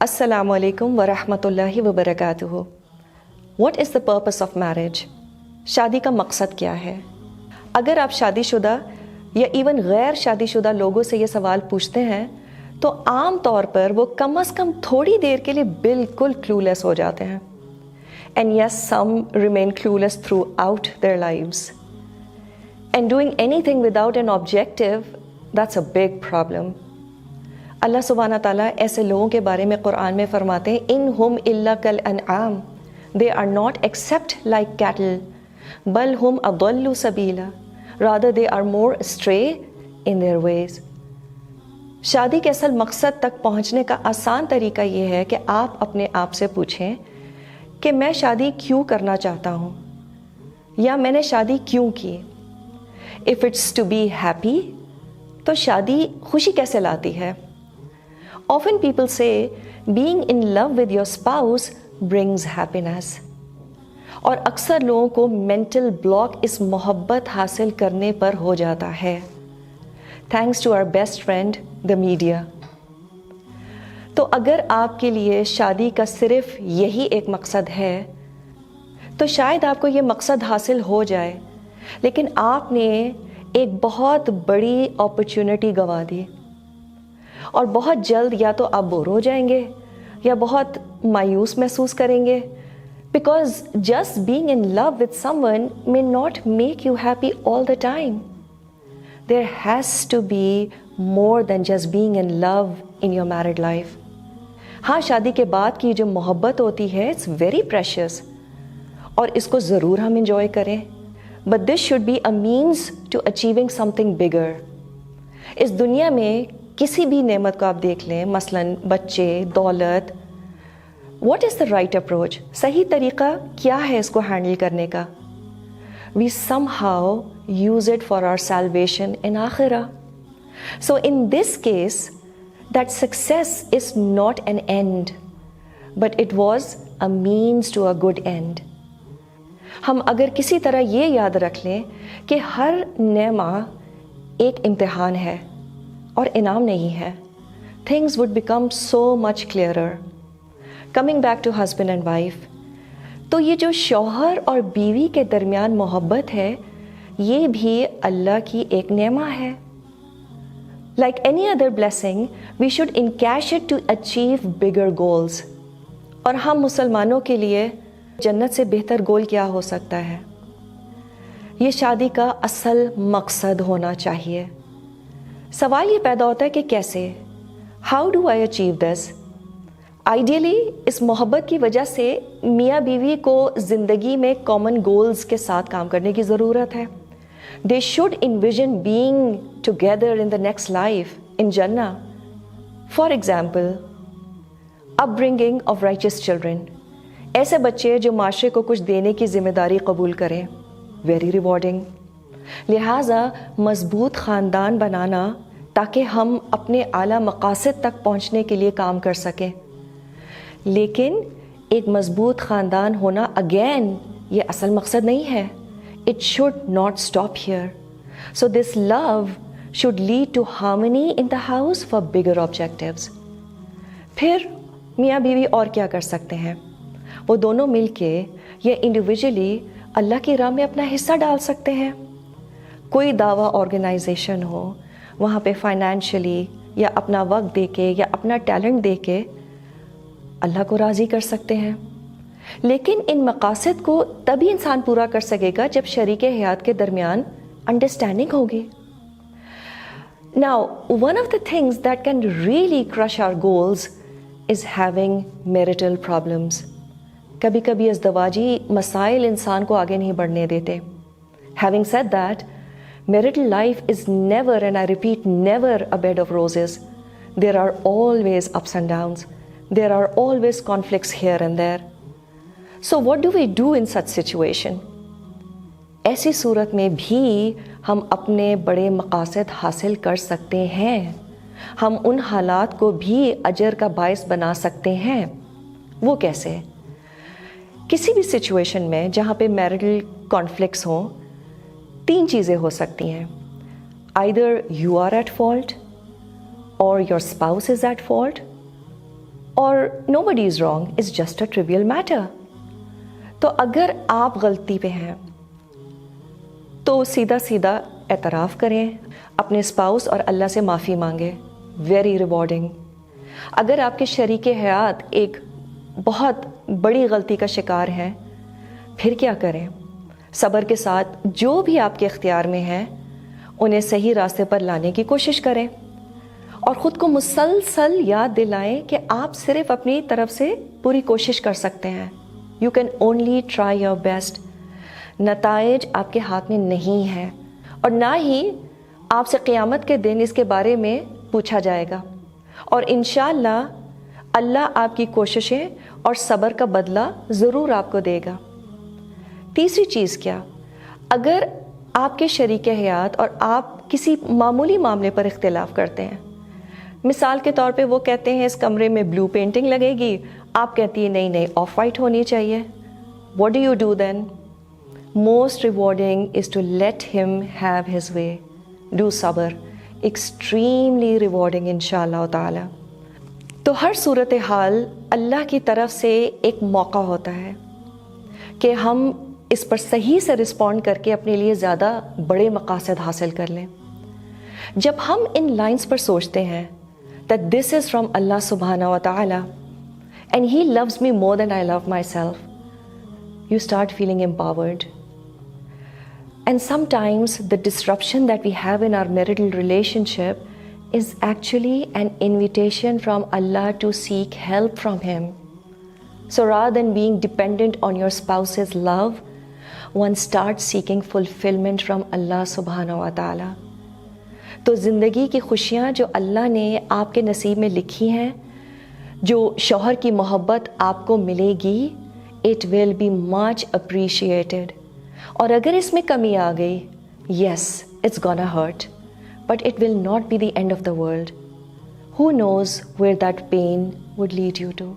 السلام علیکم ورحمۃ اللہ وبرکاتہ. What is the purpose of marriage? شادی کا مقصد کیا ہے؟ اگر آپ شادی شدہ یا ایون غیر شادی شدہ لوگوں سے یہ سوال پوچھتے ہیں تو عام طور پر وہ کم از کم تھوڑی دیر کے لیے بالکل کلولیس ہو جاتے ہیں. And yes some remain کلولیس through out there lives. And doing any thing without an objective, that's a big problem. اللہ سبحانہ تعالیٰ ایسے لوگوں کے بارے میں قرآن میں فرماتے ہیں انہم الا کالانعام، they are not except like cattle بل ہم اضل سبیلا rather they are more astray in their ways. شادی کے اصل مقصد تک پہنچنے کا آسان طریقہ یہ ہے کہ آپ اپنے آپ سے پوچھیں کہ میں شادی کیوں کرنا چاہتا ہوں یا میں نے شادی کیوں کی. if it's to be happy تو شادی خوشی کیسے لاتی ہے؟ Often people say being in love with your spouse brings happiness. اور اکثر لوگوں کو mental block اس محبت حاصل کرنے پر ہو جاتا ہے. Thanks to our best friend, the media. تو اگر آپ کے لیے شادی کا صرف یہی ایک مقصد ہے تو شاید آپ کو یہ مقصد حاصل ہو جائے، لیکن آپ نے ایک بہت بڑی اپرچونٹی گنوا دی. اور بہت جلد یا تو آپ بور ہو جائیں گے یا بہت مایوس محسوس کریں گے، because just being in love with someone may not make you happy all the time. There has to be more than just being in love in your married life. ہاں، شادی کے بعد کی جو محبت ہوتی ہے it's very precious اور اس کو ضرور ہم انجوائے کریں، but this should be a means to achieving something bigger. اس دنیا میں کسی بھی نعمت کو آپ دیکھ لیں، مثلاً بچے، دولت، what is the right approach? صحیح طریقہ کیا ہے اس کو ہینڈل کرنے کا؟ We somehow use it for our salvation in آخرہ. So in this case that success is not an end but it was a means to a good end. ہم اگر کسی طرح یہ یاد رکھ لیں کہ ہر نعمہ ایک امتحان ہے اور انعام نہیں ہے، things would become so much clearer. Coming back to husband and wife، تو یہ جو شوہر اور بیوی کے درمیان محبت ہے یہ بھی اللہ کی ایک نعمہ ہے. Like any other blessing, we should encash it to achieve bigger goals. اور ہم مسلمانوں کے لیے جنت سے بہتر گول کیا ہو سکتا ہے؟ یہ شادی کا اصل مقصد ہونا چاہیے. سوال یہ پیدا ہوتا ہے کہ کیسے؟ How do I achieve this? Ideally اس محبت کی وجہ سے میاں بیوی کو زندگی میں کامن گولز کے ساتھ کام کرنے کی ضرورت ہے. They should envision being together in the next life in جنہ. For example, upbringing of riches children, ایسے بچے جو معاشرے کو کچھ دینے کی ذمہ داری قبول کریں، ویری ریوارڈنگ. لہٰذا مضبوط خاندان بنانا تاکہ ہم اپنے اعلیٰ مقاصد تک پہنچنے کے لیے کام کر سکیں. لیکن ایک مضبوط خاندان ہونا اگین یہ اصل مقصد نہیں ہے. It should not stop here. So this love should lead to harmony in the house for bigger objectives. پھر میاں بیوی اور کیا کر سکتے ہیں؟ وہ دونوں مل کے یا انڈیویجولی اللہ کی راہ میں اپنا حصہ ڈال سکتے ہیں. کوئی دعویٰ آرگنائزیشن ہو، وہاں پہ فائنینشلی یا اپنا وقت دے کے یا اپنا ٹیلنٹ دے کے اللہ کو راضی کر سکتے ہیں. لیکن ان مقاصد کو تبھی انسان پورا کر سکے گا جب شریک حیات کے درمیان انڈرسٹینڈنگ ہوگی. Now, one of the things that can really crush our goals is having marital problems. کبھی کبھی ازدواجی مسائل انسان کو آگے نہیں بڑھنے دیتے. Having said that, marital life is never, and I repeat, never a bed of roses. There are always ups and downs. There are always conflicts here and there. So what do we do in such situation? ایسی صورت میں بھی ہم اپنے بڑے مقاصد حاصل کر سکتے ہیں. ہم ان حالات کو بھی اجر کا باعث بنا سکتے ہیں. وہ کیسے؟ کسی بھی سچویشن میں جہاں پہ میرٹل کانفلکٹس ہوں، تین چیزیں ہو سکتی ہیں. Either you are at fault, or your spouse is at fault, اور nobody is wrong, it's just a trivial matter. تو اگر آپ غلطی پہ ہیں تو سیدھا سیدھا اعتراف کریں، اپنے اسپاؤس اور اللہ سے معافی مانگیں. Very rewarding. اگر آپ کے شریک حیات ایک بہت بڑی غلطی کا شکار ہیں، پھر کیا کریں؟ صبر کے ساتھ جو بھی آپ کے اختیار میں ہیں انہیں صحیح راستے پر لانے کی کوشش کریں، اور خود کو مسلسل یاد دلائیں کہ آپ صرف اپنی طرف سے پوری کوشش کر سکتے ہیں. You can only try your best. نتائج آپ کے ہاتھ میں نہیں ہیں، اور نہ ہی آپ سے قیامت کے دن اس کے بارے میں پوچھا جائے گا، اور انشاءاللہ اللہ آپ کی کوششیں اور صبر کا بدلہ ضرور آپ کو دے گا. تیسری چیز کیا؟ اگر آپ کے شریک حیات اور آپ کسی معمولی معاملے پر اختلاف کرتے ہیں، مثال کے طور پہ وہ کہتے ہیں اس کمرے میں بلو پینٹنگ لگے گی، آپ کہتی ہیں نہیں آف وائٹ ہونی چاہیے. What do you do then? Most rewarding is to let him have his way. Do صبر. ایکسٹریملی ریوارڈنگ انشاءاللہ تعالی. تو ہر صورتحال اللہ کی طرف سے ایک موقع ہوتا ہے کہ ہم اس پر صحیح سے رسپونڈ کر کے اپنے لیے زیادہ بڑے مقاصد حاصل کر لیں. جب ہم ان لائنز پر سوچتے ہیں that this is from Allah subhanahu wa ta'ala and He loves me more than I love myself, you start feeling empowered. And sometimes the disruption that we have in our marital relationship is actually an invitation from Allah to seek help from Him. So rather than being dependent on your spouse's love, one starts seeking fulfillment from Allah subhanahu wa ta'ala. تو زندگی کی خوشیاں جو اللہ نے آپ کے نصیب میں لکھی ہیں، جو شوہر کی محبت آپ کو ملے گی، it will be much appreciated. اور اگر اس میں کمی آ گئی، yes it's gonna hurt, but it will not be the end of the world. Who knows where that pain would lead you to.